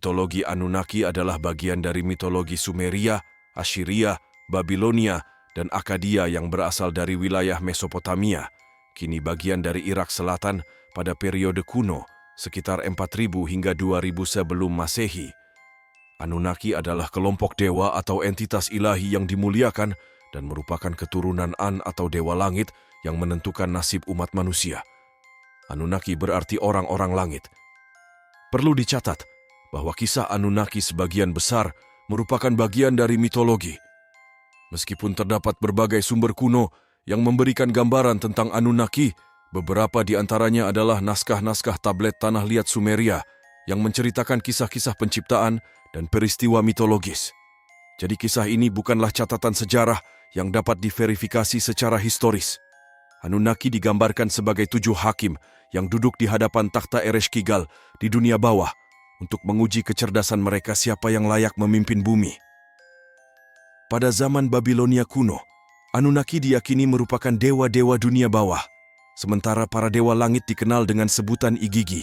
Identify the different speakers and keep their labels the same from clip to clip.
Speaker 1: Mitologi Anunnaki adalah bagian dari mitologi Sumeria, Assyria, Babilonia, dan Akkadia yang berasal dari wilayah Mesopotamia, kini bagian dari Irak Selatan pada periode kuno, sekitar 4000 hingga 2000 sebelum Masehi. Anunnaki adalah kelompok dewa atau entitas ilahi yang dimuliakan dan merupakan keturunan An atau dewa langit yang menentukan nasib umat manusia. Anunnaki berarti orang-orang langit. Perlu dicatat bahwa kisah Anunnaki sebagian besar merupakan bagian dari mitologi. Meskipun terdapat berbagai sumber kuno yang memberikan gambaran tentang Anunnaki, beberapa di antaranya adalah naskah-naskah tablet Tanah Liat Sumeria yang menceritakan kisah-kisah penciptaan dan peristiwa mitologis. Jadi kisah ini bukanlah catatan sejarah yang dapat diverifikasi secara historis. Anunnaki digambarkan sebagai 7 hakim yang duduk di hadapan takhta Ereshkigal di dunia bawah untuk menguji kecerdasan mereka siapa yang layak memimpin bumi. Pada zaman Babilonia kuno, Anunnaki diyakini merupakan dewa-dewa dunia bawah, sementara para dewa langit dikenal dengan sebutan Igigi.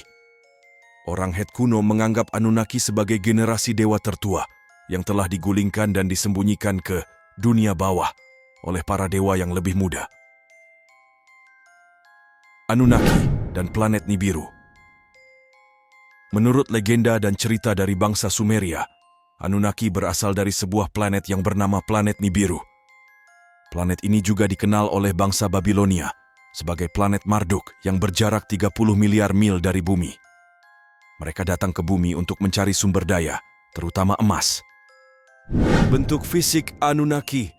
Speaker 1: Orang Het kuno menganggap Anunnaki sebagai generasi dewa tertua yang telah digulingkan dan disembunyikan ke dunia bawah oleh para dewa yang lebih muda. Anunnaki dan planet Nibiru. Menurut legenda dan cerita dari bangsa Sumeria, Anunnaki berasal dari sebuah planet yang bernama planet Nibiru. Planet ini juga dikenal oleh bangsa Babilonia sebagai planet Marduk yang berjarak 30 miliar mil dari bumi. Mereka datang ke bumi untuk mencari sumber daya, terutama emas. Bentuk fisik Anunnaki.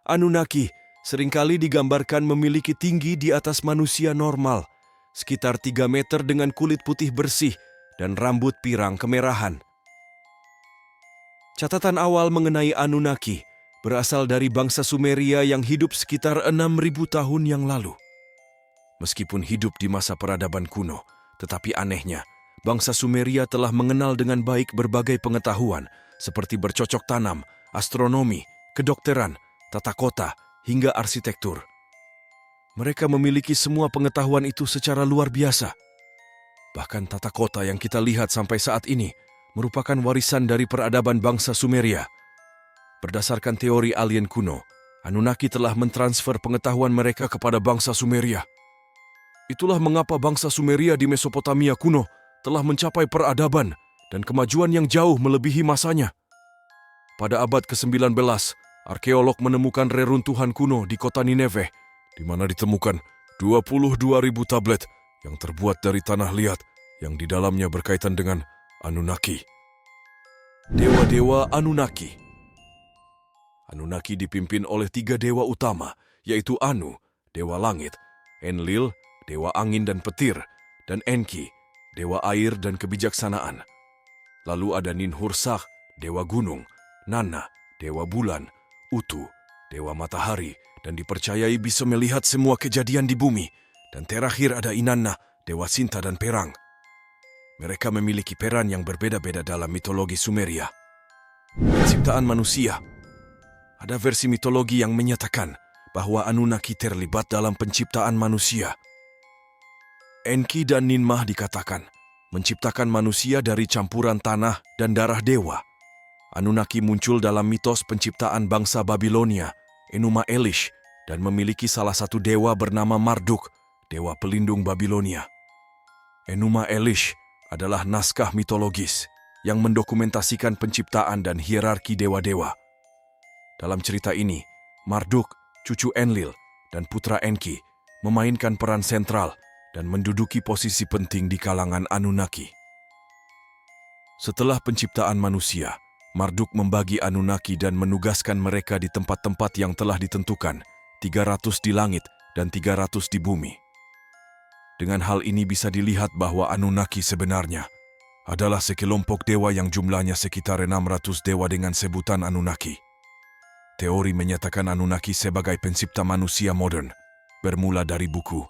Speaker 1: Anunnaki seringkali digambarkan memiliki tinggi di atas manusia normal, sekitar 3 meter dengan kulit putih bersih dan rambut pirang kemerahan. Catatan awal mengenai Anunnaki berasal dari bangsa Sumeria yang hidup sekitar 6000 tahun yang lalu. Meskipun hidup di masa peradaban kuno, tetapi anehnya, bangsa Sumeria telah mengenal dengan baik berbagai pengetahuan seperti bercocok tanam, astronomi, kedokteran, tata kota, hingga arsitektur. Mereka memiliki semua pengetahuan itu secara luar biasa. Bahkan tata kota yang kita lihat sampai saat ini merupakan warisan dari peradaban bangsa Sumeria. Berdasarkan teori alien kuno, Anunnaki telah mentransfer pengetahuan mereka kepada bangsa Sumeria. Itulah mengapa bangsa Sumeria di Mesopotamia kuno telah mencapai peradaban dan kemajuan yang jauh melebihi masanya. Pada abad ke-19, arkeolog menemukan reruntuhan kuno di kota Nineveh, di mana ditemukan 22.000 tablet yang terbuat dari tanah liat yang di dalamnya berkaitan dengan Anunnaki. Dewa-dewa Anunnaki. Anunnaki dipimpin oleh 3 dewa utama, yaitu Anu, dewa langit, Enlil, dewa angin dan petir, dan Enki, dewa air dan kebijaksanaan. Lalu ada Ninhursag, dewa gunung, Nanna, dewa bulan, Utu, dewa matahari, dan dipercayai bisa melihat semua kejadian di bumi. Dan terakhir ada Inanna, dewa cinta dan perang. Mereka memiliki peran yang berbeda-beda dalam mitologi Sumeria. Penciptaan manusia. Ada versi mitologi yang menyatakan bahwa Anunnaki terlibat dalam penciptaan manusia. Enki dan Ninmah dikatakan menciptakan manusia dari campuran tanah dan darah dewa. Anunnaki muncul dalam mitos penciptaan bangsa Babilonia, Enuma Elish, dan memiliki salah satu dewa bernama Marduk, dewa pelindung Babilonia. Enuma Elish adalah naskah mitologis yang mendokumentasikan penciptaan dan hierarki dewa-dewa. Dalam cerita ini, Marduk, cucu Enlil, dan putra Enki memainkan peran sentral dan menduduki posisi penting di kalangan Anunnaki. Setelah penciptaan manusia, Marduk membagi Anunnaki dan menugaskan mereka di tempat-tempat yang telah ditentukan, 300 di langit dan 300 di bumi. Dengan hal ini bisa dilihat bahwa Anunnaki sebenarnya adalah sekelompok dewa yang jumlahnya sekitar 600 dewa dengan sebutan Anunnaki. Teori menyatakan Anunnaki sebagai pencipta manusia modern, bermula dari buku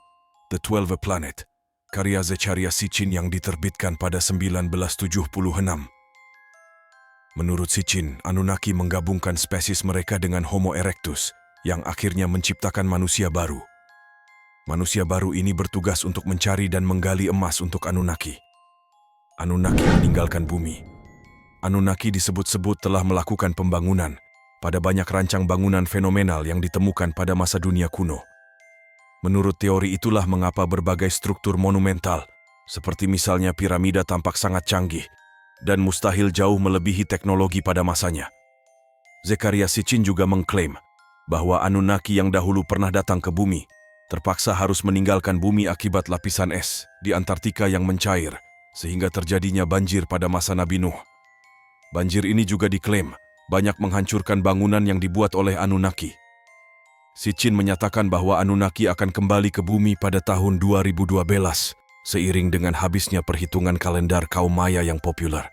Speaker 1: The 12 Planet, karya Zecharia Sitchin yang diterbitkan pada 1976. Menurut Sitchin, Anunnaki menggabungkan spesies mereka dengan Homo erectus, yang akhirnya menciptakan manusia baru. Manusia baru ini bertugas untuk mencari dan menggali emas untuk Anunnaki. Anunnaki meninggalkan bumi. Anunnaki disebut-sebut telah melakukan pembangunan pada banyak rancang bangunan fenomenal yang ditemukan pada masa dunia kuno. Menurut teori itulah mengapa berbagai struktur monumental, seperti misalnya piramida tampak sangat canggih dan mustahil jauh melebihi teknologi pada masanya. Zecharia Sitchin juga mengklaim bahwa Anunnaki yang dahulu pernah datang ke bumi terpaksa harus meninggalkan bumi akibat lapisan es di Antartika yang mencair, sehingga terjadinya banjir pada masa Nabi Nuh. Banjir ini juga diklaim banyak menghancurkan bangunan yang dibuat oleh Anunnaki. Sitchin menyatakan bahwa Anunnaki akan kembali ke bumi pada tahun 2012, seiring dengan habisnya perhitungan kalender kaum Maya yang populer.